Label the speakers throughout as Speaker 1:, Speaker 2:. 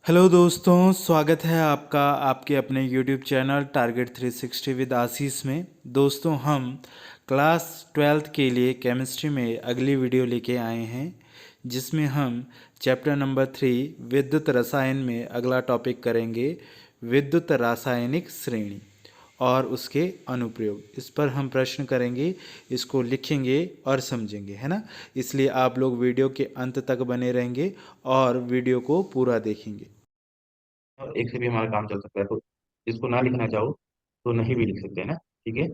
Speaker 1: Hello दोस्तों, स्वागत है आपका आपके अपने यूट्यूब चैनल टारगेट 360 विद आशीष में। दोस्तों, हम क्लास 12th के लिए केमिस्ट्री में अगली वीडियो लेके आए हैं, जिसमें हम चैप्टर नंबर 3 विद्युत रसायन में अगला टॉपिक करेंगे, विद्युत रासायनिक श्रेणी और उसके अनुप्रयोग। इस पर हम प्रश्न करेंगे, इसको लिखेंगे और समझेंगे, है ना। इसलिए आप लोग वीडियो के अंत तक बने रहेंगे और वीडियो को पूरा देखेंगे।
Speaker 2: और एक से भी हमारा काम चल सकता है। तो इसको ना लिखना चाहो तो नहीं भी लिख सकते हैं ना। ठीक है।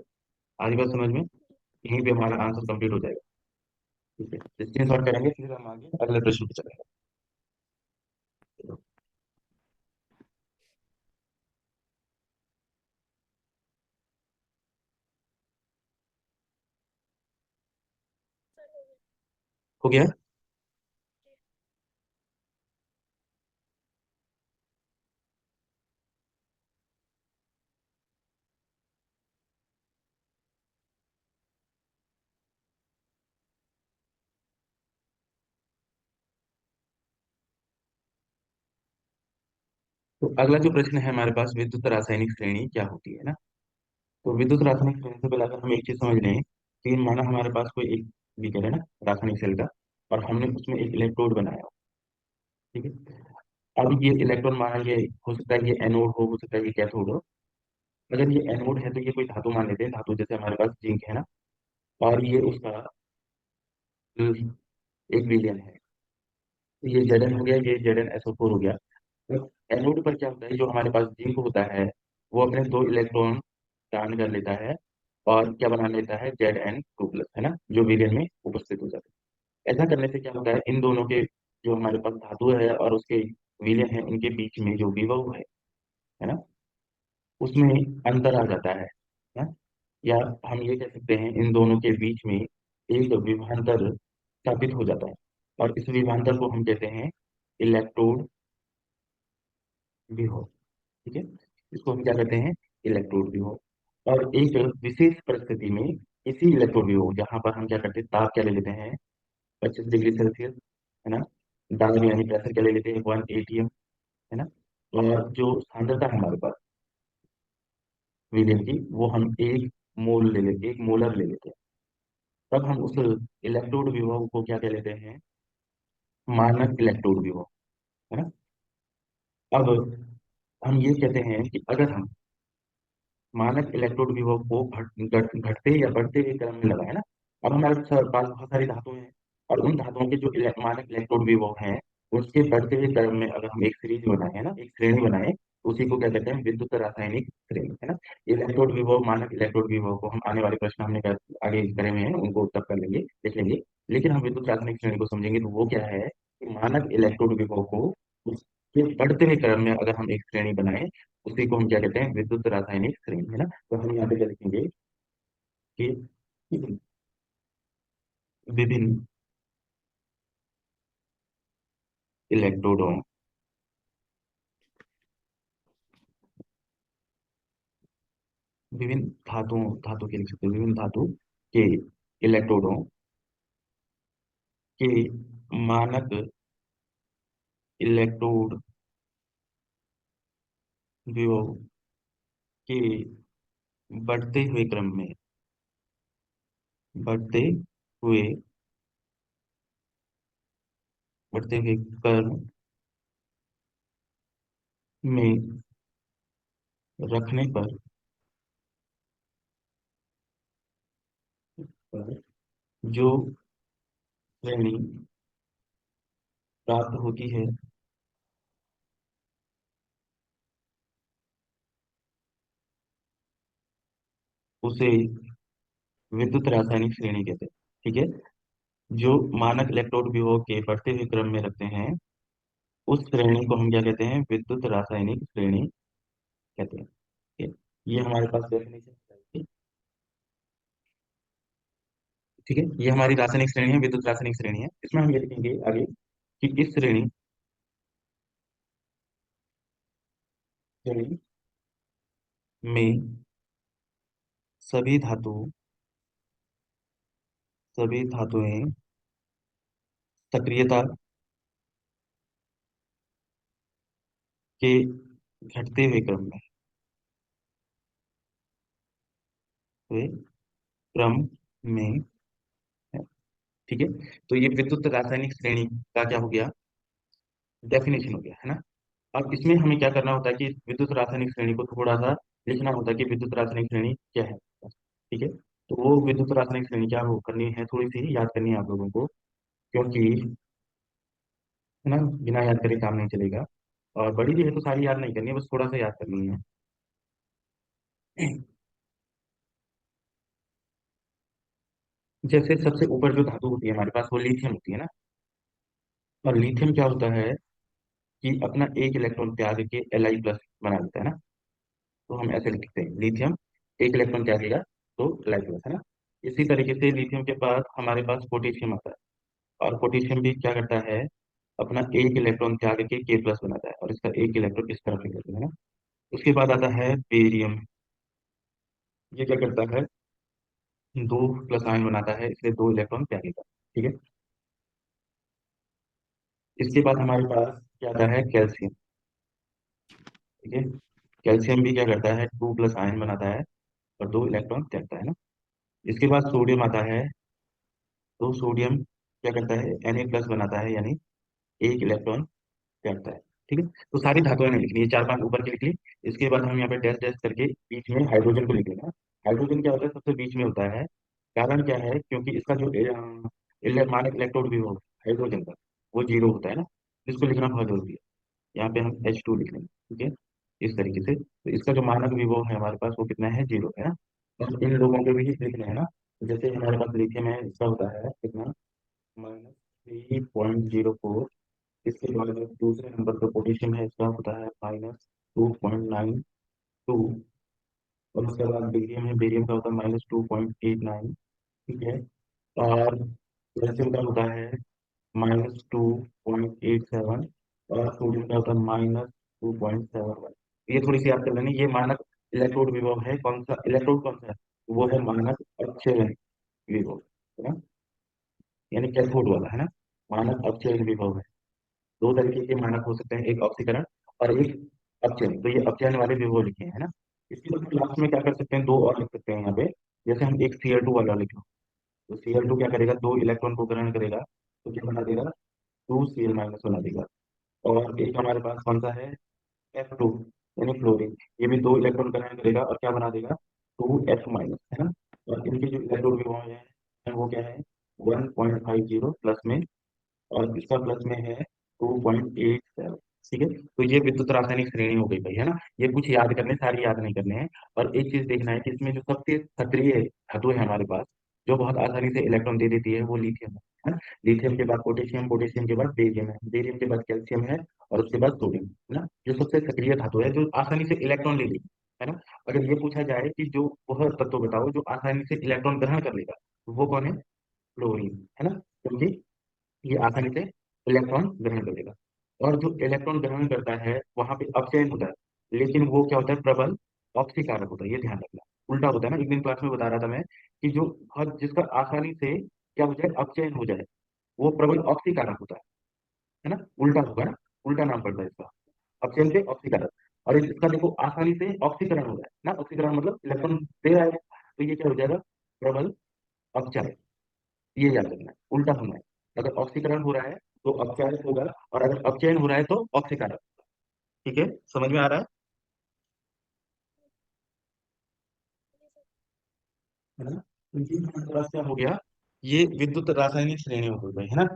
Speaker 2: आधी बात समझ में यहीं पे हमारा आंसर कंप्लीट हो जाएगा। ठीक है, स्क्रीन शॉट करेंगे फिर हम आगे अगले प्रश्न पे चलेंगे। चलो, हो गया। तो अगला जो प्रश्न है हमारे पास, विद्युत रासायनिक श्रेणी क्या होती है ना। तो विद्युत रासायनिक श्रेणी से पहले अगर हम एक चीज समझ लें कि माना हमारे पास कोई एक बीकर है ना, रासायनिक सेल का, और हमने उसमें एक इलेक्ट्रोड बनाया। ठीक है। अब ये इलेक्ट्रॉन मान ये हो सकता है ये एनोड हो सकता है ये कैथोड हो। अगर ये एनोड है तो ये कोई धातु मान लेते हैं, धातु जैसे हमारे पास जिंक है ना, और ये उसका एक विलियन है। तो ये Zn हो गया, ये ZnSO4 हो गया। तो एनोड पर क्या होता है, जो हमारे पास जिंक होता है वो अपने दो इलेक्ट्रॉन दान कर लेता है और क्या बना लेता है, Zn2 प्लस, है ना, जो विलियन में उपस्थित हो जाता है। ऐसा करने से क्या होता है, इन दोनों के जो हमारे पास धातु है और उसके विलियन है उनके बीच में जो विभव है ना, उसमें अंतर आ जाता है ना? या हम ये कह सकते हैं इन दोनों के बीच में एक विभवांतर स्थापित हो जाता है, और इस विभवांतर को हम कहते हैं इलेक्ट्रोड विभव। ठीक है। इसको हम क्या कहते हैं, इलेक्ट्रोड विभव। और एक विशेष परिस्थिति में इसी इलेक्ट्रोड विभव जहां पर हम क्या करते हैं, ताप क्या ले लेते हैं, 25 डिग्री सेल्सियस, है ना, दाब यानी प्रेशर क्या ले लेते हैं, 1 atm, है ना, और जो सांद्रता है हमारे पास विलियन की वो हम एक मोल ले लेते, एक मोलर ले लेते हैं। तब हम उस इलेक्ट्रोड विभव को क्या कह लेते हैं, मानक इलेक्ट्रोड विभव, है ना। अब हम ये कहते हैं कि अगर हम मानक इलेक्ट्रोड विभव को घटते या बढ़ते हुए क्रम में लगाए ना। अब हमारे पास बहुत सारी धातुएं हैं, और उन धातुओं के जो मानक इलेक्ट्रोड विभव हैं उसके बढ़ते हुए क्रम में अगर हम एक सीरीज बनाए, है ना, एक श्रेणी बनाए, तो उसी को क्या कहते हैं, विद्युत रासायनिक श्रेणी, है ना। इलेक्ट्रोड विभव, मानक इलेक्ट्रोड विभव को हम आने वाले प्रश्न हमने आगे करे हुए हैं उनको तब कर लेंगे, देख लेंगे। लेकिन हम विद्युत रासायनिक श्रेणी को समझेंगे तो वो क्या है कि मानक इलेक्ट्रोड विभव को उसके बढ़ते हुए क्रम में अगर हम एक श्रेणी बनाए, उसी को हम क्या कहते हैं, विद्युत रासायनिक श्रेणी, है ना। तो हम यहाँ पे क्या लिखेंगे कि विभिन्न इलेक्ट्रोडों, विभिन्न धातुओं, धातु के लिख सकते हैं, विभिन्न धातु के इलेक्ट्रोडों के मानक इलेक्ट्रोड विभव के बढ़ते हुए क्रम में, बढ़ते हुए बढ़ते हुए क्रम में रखने पर जो श्रेणी प्राप्त होती है उसे विद्युत रासायनिक श्रेणी कहते हैं। ठीक है। जो मानक इलेक्ट्रोड विभव के बढ़ते हुए क्रम में रखते हैं उस श्रेणी को हम क्या कहते हैं, विद्युत रासायनिक श्रेणी कहते हैं। ठीक है। ये हमारे पास डेफिनेशन है। ठीक है, ये हमारी रासायनिक श्रेणी है, विद्युत रासायनिक श्रेणी है। इसमें हम ये लिखेंगे आगे कि इस श्रेणी में सभी धातु सभी धातुएं सक्रियता के घटते हुए क्रम में, हुए क्रम में है। ठीक है। तो ये विद्युत रासायनिक श्रेणी का क्या हो गया, डेफिनेशन हो गया, है ना। अब इसमें हमें क्या करना होता है कि विद्युत रासायनिक श्रेणी को थोड़ा सा लिखना होता है कि विद्युत रासायनिक श्रेणी क्या है। ठीक है। तो वो विद्युत रासायनिक श्रेणी क्या वो करनी है, थोड़ी सी याद करनी है आप लोगों को, क्योंकि है ना, बिना याद करे काम नहीं चलेगा। और बड़ी भी है तो सारी याद नहीं करनी है, बस थोड़ा सा याद करनी है। जैसे सबसे ऊपर जो धातु होती है हमारे पास वो लिथियम होती है ना। और लिथियम क्या होता है कि अपना एक इलेक्ट्रॉन त्याग के Li+ बना देता है ना। तो हम ऐसे लिखते हैं लिथियम एक इलेक्ट्रॉन त्यागेगा तो Li+, है ना। इसी तरीके से लिथियम के बाद हमारे पास पोटेशियम आता है। और पोटेशियम भी क्या करता है, अपना एक इलेक्ट्रॉन त्याग के K+ बनाता है और इसका एक इलेक्ट्रॉन इस तरफ लेकर है ना। उसके बाद आता है बेरियम। ये क्या करता है, दो प्लस आयन बनाता है, इसलिए दो इलेक्ट्रॉन त्यागेगा। ठीक है। इसके बाद हमारे पास क्या आता है, कैल्शियम। ठीक है। कैल्शियम भी क्या करता है, टू प्लस आयन बनाता है और दो इलेक्ट्रॉन त्यागता है ना। इसके बाद सोडियम आता है। तो सोडियम क्या करता है, Na+ बनाता है, यानी एक इलेक्ट्रॉन त्यागता है। ठीक है। तो सारी धातुएं नहीं लिखनी, ये चार पांच ऊपर की लिख ली। इसके बाद हम यहाँ पे डैश डैश करके बीच में हाइड्रोजन को लिख लेना। हाइड्रोजन क्या होता है, सबसे बीच में होता है। कारण क्या है, क्योंकि इसका जो मानक इलेक्ट्रोड भी होगा हाइड्रोजन का, वो जीरो होता है ना। इसको लिखना बहुत जरूरी है। यहाँ पे हम H2 लिख लेंगे। ठीक है। इस तरीके से तो इसका जो मानक विभव है हमारे पास वो कितना है, जीरो है ना। और इन लोगों के भी लिखना है ना। जैसे हमारे पास लिथियम है, इसका होता है कितना, -3.04। इसके बाद जो दूसरे नंबर पर पोटेशियम है, इसका होता है -2.92। और उसके बाद बेरियम है, बेरियम का होता है -2.89। ठीक है। और कैल्शियम का होता है -2.87। और सोडियम का होता है -2.71। ये थोड़ी सी याद कर लेनी, ये मानक इलेक्ट्रोड विभव है। कौन सा इलेक्ट्रोड, कौन सा है, वो है मानक अपचयन विभव, है ना। यानी कैथोड वाला, है ना। मानक अपचयन विभव है। दो तरीके के मानक हो सकते हैं, एक ऑक्सीकरण और एक अपचयन। तो ये अपचयन वाले विभव लिखे हैं, है ना। इसके बाद लास्ट में क्या कर सकते हैं, दो और लिख सकते हैं यहाँ पे। जैसे हम एक Cl2 वाला लिख लो। तो Cl2 क्या करेगा, दो इलेक्ट्रॉन को ग्रहण करेगा तो क्या बना देगा, 2Cl- बना देगा। और एक हमारे पास कौन सा है, F2, यानी फ्लोरीन। ये भी दो इलेक्ट्रॉन ग्रहण करेगा और क्या बना देगा, 2F-, है ना। और इनके जो इलेक्ट्रॉन विभव है वो क्या है, 1.50 प्लस में, और इसका प्लस में है 2.87। ठीक है। तो ये विद्युत रासायनिक श्रेणी हो गई भाई, है ना। ये कुछ याद करने, सारी याद नहीं करने हैं। और एक चीज देखना है कि इसमें जो सबसे सक्रिय धातु है हमारे पास, जो बहुत आसानी से इलेक्ट्रॉन दे देती है, वो लिथियम है ना। लिथियम के बाद पोटेशियम, पोटेशियम के बाद बेरियम है, बेरियम के बाद कैल्शियम है, और उसके बाद सोडियम, है ना। जो सबसे सक्रिय धातु है, जो आसानी से इलेक्ट्रॉन ले लेगी, है ना। अगर ये पूछा जाए कि जो वह तत्व बताओ जो आसानी से इलेक्ट्रॉन ग्रहण कर लेगा, तो वो कौन है, फ्लोरीन, है ना। क्योंकि ये आसानी से इलेक्ट्रॉन ग्रहण करेगा। और जो इलेक्ट्रॉन ग्रहण करता है वहां पे अपचयन होता है, लेकिन वो क्या होता है, प्रबल ऑक्सीकारक होता है, ये ध्यान रखना। उल्टा होता है ना, एक दिन क्लास में बता रहा था मैं कि जो बहुत जिसका आसानी से क्या हो जाए, अपचयन हो जाए, वो प्रबल ऑक्सीकारक होता है ना। उल्टा होगा ना, उल्टा नाम पड़ता है इसका, अपचयन से ऑक्सीकारक। और इसका देखो आसानी से ऑक्सीकरण हो रहा है ना, ऑक्सीकरण मतलब इलेक्ट्रॉन दे रहा है, तो ये क्या हो जाएगा, प्रबल अपचायक। ये याद रखना है, उल्टा होना है। अगर ऑक्सीकरण हो रहा है तो अपचायक होगा, और अगर अपचयन हो रहा है तो ऑक्सीकारक। ठीक है, समझ में आ रहा है ना। तो ये हमारे पास क्या हो गया, ये विद्युत रासायनिक श्रेणी हो गई, है ना।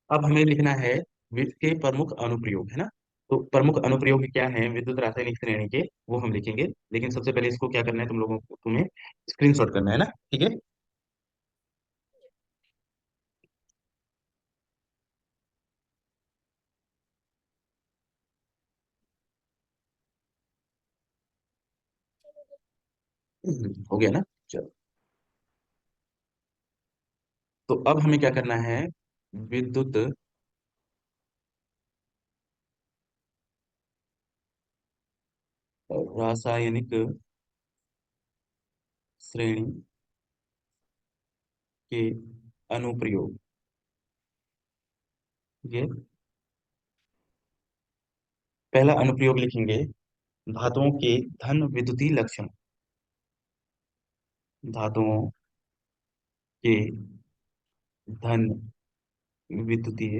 Speaker 2: अब हमें लिखना है विद्युत के प्रमुख अनुप्रयोग, है ना। तो प्रमुख अनुप्रयोग क्या है विद्युत रासायनिक श्रेणी के, वो हम लिखेंगे। लेकिन सबसे पहले इसको क्या करना है, तुम लोगों को, तुम्हें स्क्रीनशॉट करना है ना। ठीक है। हो गया ना। चलो। तो अब हमें क्या करना है, विद्युत रासायनिक श्रेणी के अनुप्रयोग, ये पहला अनुप्रयोग लिखेंगे, धातुओं के धन विद्युतीय लक्षण। धातुओं के धन विद्युतीय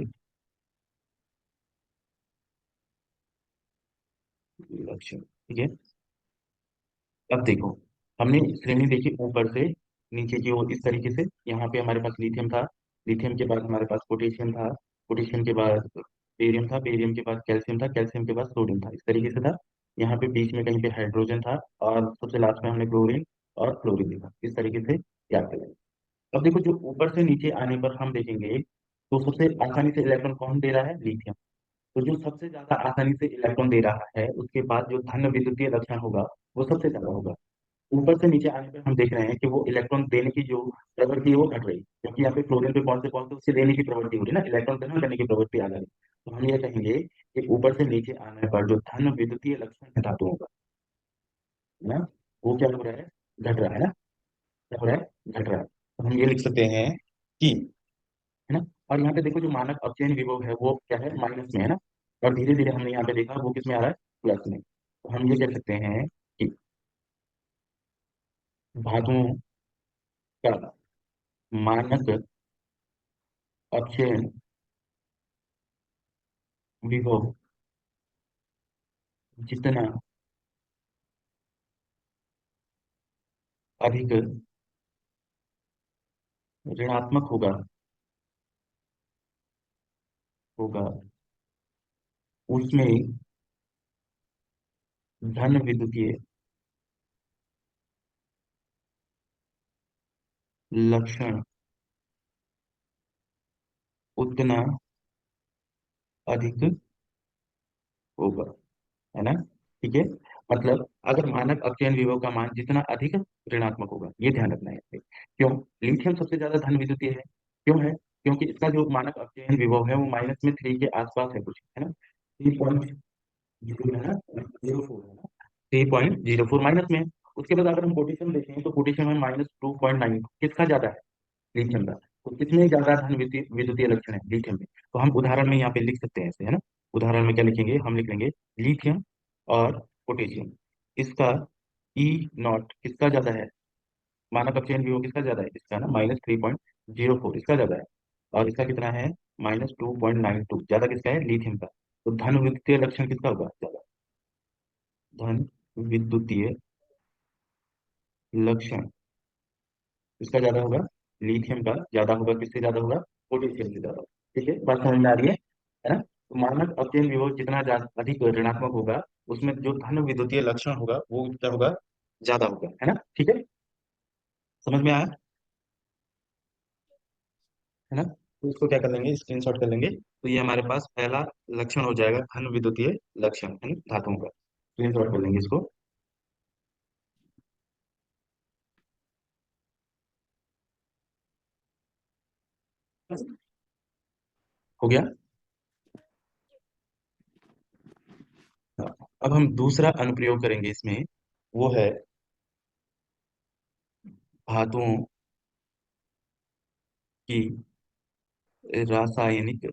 Speaker 2: लक्षण, ठीक है। अब देखो, हमने श्रेणी देखी ऊपर से नीचे की ओर इस तरीके से। यहाँ पे हमारे पास लिथियम था, लिथियम के बाद हमारे पास पोटेशियम था, पोटेशियम के बाद बेरियम था, बेरियम के बाद कैल्शियम था, कैल्शियम के बाद सोडियम था, इस तरीके से था। यहाँ पे बीच में कहीं पे हाइड्रोजन था, और सबसे लास्ट में हमने क्लोरीन और फ्लोरीन देखा, इस तरीके से याद करें। अब देखो, जो ऊपर से नीचे आने पर हम देखेंगे, तो सबसे आसानी से इलेक्ट्रॉन कौन दे रहा है? लिथियम। तो जो सबसे ज्यादा आसानी से इलेक्ट्रॉन दे रहा है, उसके बाद जो धन विद्युतीय लक्षण होगा वो सबसे ज्यादा होगा। ऊपर से नीचे आने पर हम देख रहे हैं कि वो इलेक्ट्रॉन देने की जो प्रवृत्ति है वो घट रही है, क्योंकि यहाँ पे क्लोरीन पे कौन से उससे देने की प्रवृत्ति हो रही है ना, इलेक्ट्रॉन ग्रहण करने की प्रवृत्ति आ रही है। तो हम ये कहेंगे कि ऊपर से नीचे आने पर जो धन विद्युतीय लक्षण है धातुओं का, है ना, वो क्या हो रहा है? घट रहा है ना। क्या हो रहा है? घट रहा है। तो हम ये लिख सकते हैं कि, है ना, और यहाँ पे देखो जो मानक अपचयन विभव है वो क्या है? माइनस में है ना। और धीरे धीरे हमने यहाँ पे देखा वो किस में आ रहा है? प्लस में। तो हम ये कह सकते हैं कि धातुओं का मानक अपचयन विभव जितना अधिक ऋणात्मक होगा होगा उसमें धन विद्युतीय लक्षण उतना अधिक होगा, है ना। ठीक है। मतलब अगर मानक अपचयन विभव का मान जितना अधिक ऋणात्मक होगा, ये ध्यान रखना है यहाँ पे। क्यों? लिथियम सबसे ज्यादा धन विद्युतीय है। क्यों है? क्योंकि इसका जो मानक अपचयन विभव है वो -3 के आसपास है कुछ, है ना। 3.0 है ना, 0.04 है ना, 3.04 माइनस में है। उसके बाद अगर हम पोटेशियम देखें तो पोटेशियम है -2.9। किसका ज्यादा है? लिथियम का। तो किसमें ज्यादा धन विद्युतीय विद्युतीय लक्षण है? लिथियम में। तो हम उदाहरण में यहाँ पे लिख सकते हैं ऐसे, है ना। उदाहरण में क्या लिखेंगे? हम लिख लेंगे लिथियम और पोटेशियम, इसका ई नॉट किसका ज्यादा है? मानक अपचयन विभव किसका ज्यादा है? इसका ना, -3.04 इसका ज्यादा है। और इसका कितना है? -2.92। ज्यादा किसका है? लिथियम का। तो धन विद्युतीय लक्षण किसका होगा ज्यादा? धन विद्युतीय लक्षण किसका ज्यादा होगा? लिथियम का ज्यादा होगा। किससे ज्यादा होगा? पोटेशियम से ज्यादा। ठीक है, बात समझ में आ रही है ना। तो मानक अपचयन विभव जितना अधिक ऋणात्मक होगा, उसमें जो धन विद्युतीय लक्षण होगा वो क्या होगा? ज्यादा होगा, है ना। ठीक है, समझ में आया? है ना। तो इसको क्या कर लेंगे? स्क्रीनशॉट कर लेंगे। तो ये हमारे पास पहला लक्षण हो जाएगा, धन विद्युतीय लक्षण, है ना, धातुओं का। स्क्रीनशॉट कर लेंगे इसको। हो गया। हाँ, अब हम दूसरा अनुप्रयोग करेंगे इसमें। वो है धातुओं की रासायनिक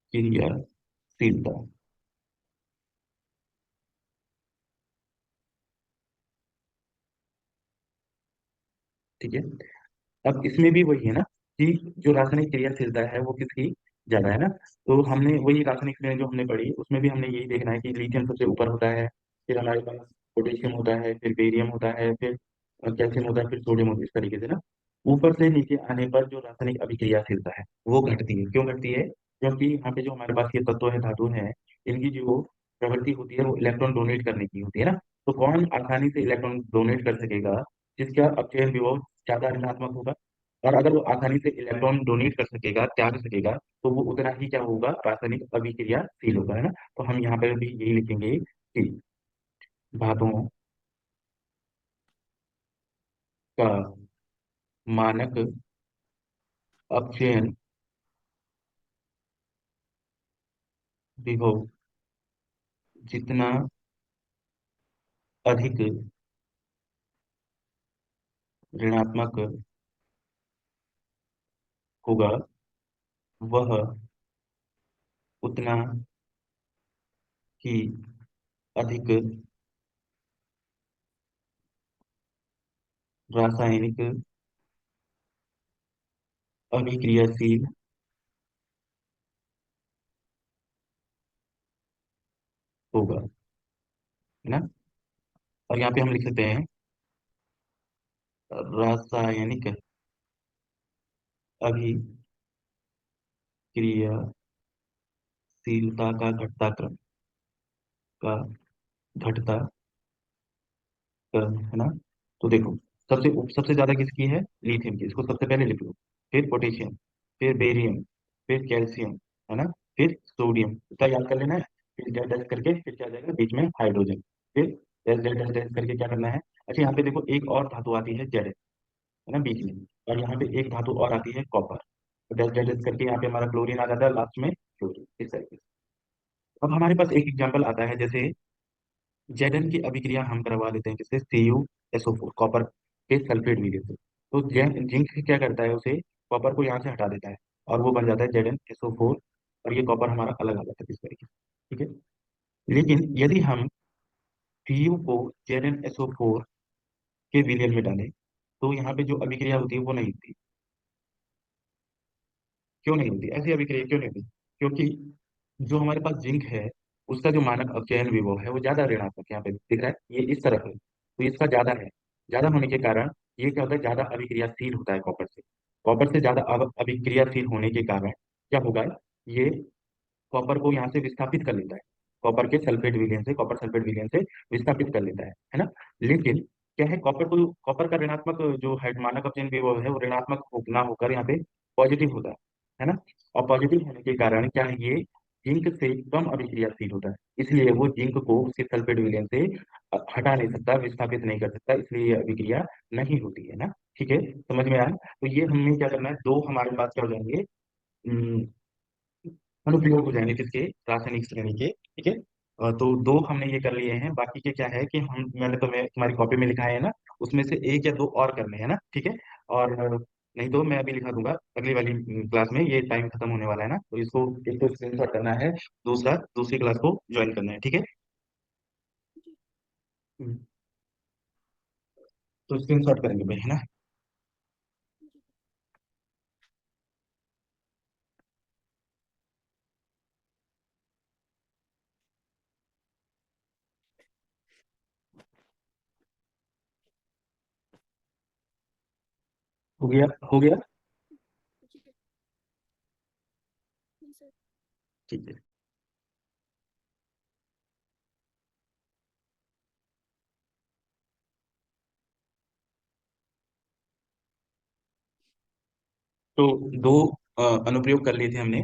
Speaker 2: अभिक्रियाशीलता। ठीक है। अब इसमें भी वही है ना, कि जो रासायनिक क्रियाशीलता है वो किसकी ज्यादा है ना। तो हमने वही रासायनिक क्रिया जो हमने पढ़ी, उसमें भी हमने यही देखना है कि लिथियम सबसे ऊपर होता है, फिर हमारे पास पोटेशियम होता है, फिर बेरियम होता है, फिर कैल्शियम होता है, फिर सोडियम होता है, इस तरीके से ना। ऊपर से नीचे आने पर जो रासायनिक अभिक्रियाशीलता है वो घटती है। क्यों घटती है? क्योंकि यहाँ पे जो हमारे पास ये तत्व है, धातु है, इनकी जो प्रवृत्ति होती है वो इलेक्ट्रॉन डोनेट करने की होती है ना। तो कौन आसानी से इलेक्ट्रॉन डोनेट कर सकेगा? जिसका अपचयन विभव ज्यादा ऋणात्मक होगा। और अगर वो आसानी से इलेक्ट्रॉन डोनेट कर सकेगा, त्याग सकेगा, तो वो उतना ही क्या होगा? रासायनिक अभिक्रियाशील होगा, है ना। तो हम यहाँ पर भी यही लिखेंगे कि धातुओं का मानक अपचयन विभव जितना अधिक ऋणात्मक होगा वह उतना ही अधिक रासायनिक अभिक्रियाशील होगा, है ना। और यहाँ पे हम लिख सकते हैं रासायनिक अभिक्रियाशीलता का घटता क्रम, का घटता क्रम, है ना। तो देखो, सबसे ज्यादा किसकी है, लिथियम की, इसको सबसे पहले लिख लो। फिर पोटेशियम, फिर बेरियम, फिर कैल्शियम, है ना, फिर सोडियम, इतना याद कर लेना है। फिर डैश डैश करके फिर क्या आ जाएगा बीच में, हाइड्रोजन। फिर डैश डैश डैश डैश करके क्या करना है। अच्छा, यहाँ पे देखो एक और धातु आती है जेड, है ना, बीच में। और यहाँ पे एक धातु और आती है कॉपर। तो डैश डैश डैश करके यहाँ पे हमारा क्लोरीन आ जाता है लास्ट में, क्लोरीन, इस तरीके से। अब हमारे पास एक एग्जाम्पल आता है, जैसे जेडन की अभिक्रिया हम करवा लेते हैं किससे, CuSO4, कॉपर के सल्फेट विलयन से। तो जिंक क्या करता है, उसे कॉपर को यहाँ से हटा देता है, और वो बन जाता है ZnSO4। और ये कॉपर हमारा अलग आ जाता है इस तरीके से, ठीक है। लेकिन यदि हम Cu को ZnSO4 के विलयन में डालें, तो यहाँ पे जो अभिक्रिया होती है वो नहीं होती। क्यों नहीं होती ऐसी अभिक्रिया, क्यों नहीं होती? क्योंकि जो हमारे पास जिंक है, उसका जो मानक अपचयन विभव है वो ज्यादा ऋणात्मक, यहाँ पे दिख रहा है, ये इस तरफ है, तो इसका ज्यादा है। ज्यादा होने के कारण ये क्या होता है, ज्यादा अभिक्रियाशील होता है कॉपर से। कॉपर से ज्यादा अभिक्रियाशील होने के कारण क्या होगा, ये कॉपर को यहाँ से विस्थापित कर लेता है, कॉपर के सल्फेट विलयन से, कॉपर सल्फेट विलयन से विस्थापित कर लेता है ना। लेकिन क्या है, कॉपर का ऋणात्मक जो मानक अपचयन विभव है वो ऋणात्मक ना होकर यहाँ पे पॉजिटिव होता है ना। और पॉजिटिव होने के कारण क्या है, ये जिंक से कम अभिक्रियाशील होता है, इसलिए वो जिंक को उसके सल्फेट विलयन से हटा नहीं सकता, विस्थापित नहीं कर सकता, इसलिए ये अभिक्रिया नहीं होती है ना। ठीक है, समझ में आया। तो ये हमें क्या करना है, दो हमारे पास क्या हो जाएंगे, अनुप्रयोग हो जाएंगे किसके, रासायनिक श्रेणी के, ठीक है। तो दो हमने ये कर लिए हैं, बाकी के क्या है कि मैं तुम्हारी कॉपी में लिखा है ना, उसमें से एक या दो और करने हैं ना, ठीक है। और नहीं तो मैं अभी लिखा दूंगा अगली वाली क्लास में, ये टाइम खत्म होने वाला है ना, तो इसको एक तो स्क्रीनशॉट करना है, दूसरा दूसरी क्लास को ज्वाइन करना है, ठीक है। हम्म, तो स्क्रीनशॉट करेंगे भाई, है ना। हो गया, हो गया, ठीक है। तो दो अनुप्रयोग कर लिए थे हमने,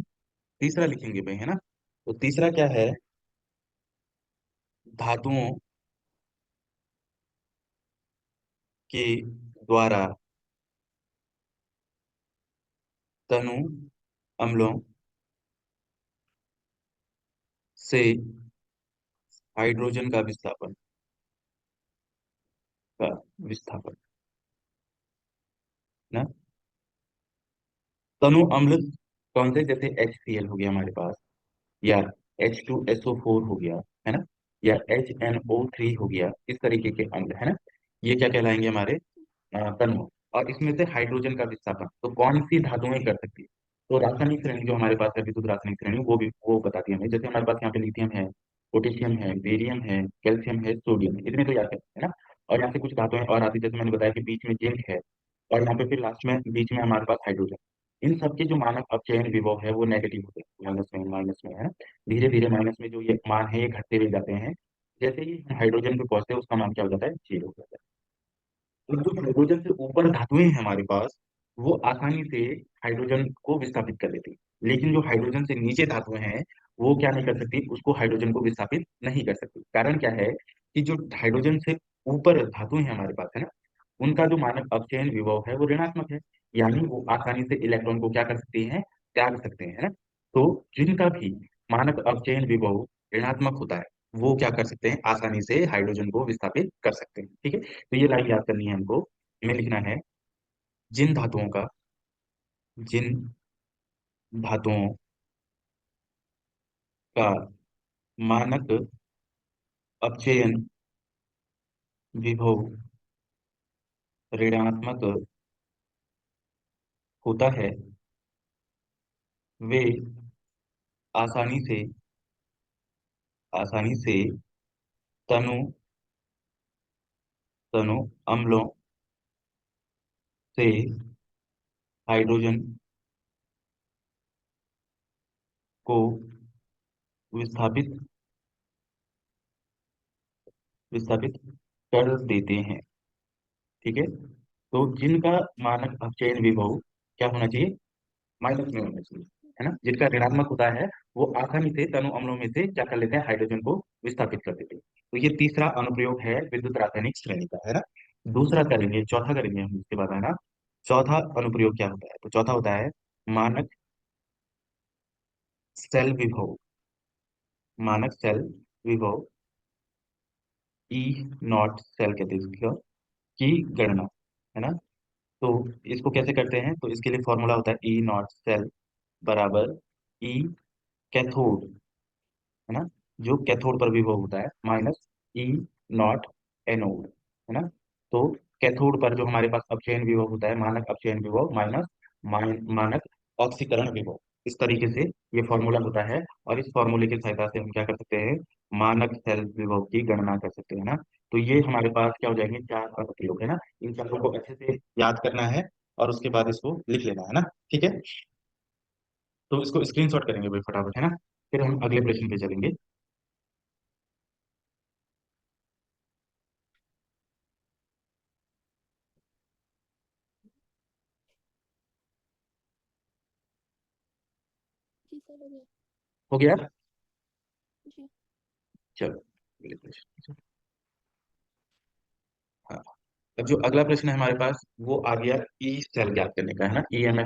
Speaker 2: तीसरा लिखेंगे भाई, है ना। तो तीसरा क्या है, धातुओं के द्वारा तनु अम्लों से हाइड्रोजन का विस्थापन, का विस्थापन ना। तनु अम्ल कौन से, जैसे HCl हो गया हमारे पास, या H2SO4 हो गया, है ना, या HNO3 हो गया, इस तरीके के अम्ल, है ना, ये क्या कहलाएंगे हमारे तनु। और इसमें से हाइड्रोजन का विस्थापन तो कौन सी धातुएं कर सकती है, तो रासायनिक श्रेणी जो हमारे पास है, विद्युत रासायनिक श्रेणी, वो भी वो बताती है हमें। जैसे हमारे पास यहाँ पे लिथियम है, पोटेशियम है, बेरियम है, कैल्शियम है, सोडियम है, इतने तो याद करते हैं ना। और यहाँ से कुछ धातुएं और आती है, जैसे मैंने बताया कि बीच में जिंक है, और यहाँ पे फिर लास्ट में बीच में हमारे पास हाइड्रोजन। इन सबके जो मानक अपचयन विभव है वो नेगेटिव होते हैं, माइनस में, है ना। धीरे धीरे माइनस में जो ये मान है ये घटते हुए जाते हैं। जैसे ही हम हाइड्रोजन पे पहुंचते हैं उसका मान क्या हो जाता है, 0 हो जाता है। और जो हाइड्रोजन से ऊपर धातुएं हैं हमारे पास, वो आसानी से हाइड्रोजन को विस्थापित कर देती है। लेकिन जो हाइड्रोजन से नीचे धातुएं हैं, वो क्या नहीं कर सकती, उसको हाइड्रोजन को विस्थापित नहीं कर सकती। कारण क्या है कि जो हाइड्रोजन से ऊपर धातुएं हैं हमारे पास, है ना, उनका जो मानक अपचयन विभव है वो ऋणात्मक है, यानी वो आसानी से इलेक्ट्रॉन को क्या कर सकते हैं, त्याग सकते हैं, है ना। तो जिनका भी मानक अपचयन विभव ऋणात्मक होता है, वो क्या कर सकते हैं, आसानी से हाइड्रोजन को विस्थापित कर सकते हैं, ठीक है। तो ये लाइन याद करनी है हमको, हमें लिखना है, जिन धातुओं का, जिन धातुओं का मानक अपचयन विभव ऋणात्मक होता है, वे आसानी से आसानी से तनु तनु अम्लों से हाइड्रोजन को विस्थापित विस्थापित कर देते हैं। ठीक है, तो जिनका मानक अपचयन विभव क्या होना चाहिए, माइनस में होना चाहिए, है ना, जिनका ऋणात्मक होता है वो आसानी से तनु अम्लों में से क्या कर लेते हैं, हाइड्रोजन को विस्थापित कर देते हैं। तो ये तीसरा अनुप्रयोग है विद्युत रासायनिक श्रेणी का, है ना। दूसरा करेंगे, चौथा करेंगे हम इसके बाद, है ना। चौथा अनुप्रयोग क्या होता है, तो चौथा होता है मानक सेल विभव, मानक सेल विभव, ई नॉट सेल कहते हैं इसको, की गणना, है ना। तो इसको कैसे करते हैं, तो इसके लिए फॉर्मूला होता है ई नॉट सेल बराबर ई कैथोड, है ना, जो कैथोड पर विभव होता है, माइनस ई नॉट एनोड, है ना। तो कैथोड पर जो हमारे पास अपचयन विभव होता है, मानक अपचयन विभव माइनस मानक ऑक्सीकरण विभव, इस तरीके से ये फॉर्मूला होता है। और इस फॉर्मूले की सहायता से हम क्या कर सकते हैं, मानक सेल विभव की गणना कर सकते हैं ना। तो ये हमारे पास क्या हो जाएंगे, चार अनुप्रयोग, है ना। इन चारों को अच्छे से याद करना है और उसके बाद इसको लिख लेना है ना। ठीक है, तो इसको स्क्रीनशॉट करेंगे भाई फटाफट, है ना। फिर हम अगले प्रश्न पे चलेंगे।
Speaker 3: जी सर हो गया।
Speaker 2: हो गया,
Speaker 3: जी।
Speaker 2: चलो अगले प्रश्न। हाँ, अब जो अगला प्रश्न है हमारे पास वो आ गया ई सेल ज्ञात करने का, है ना, ईएमएफ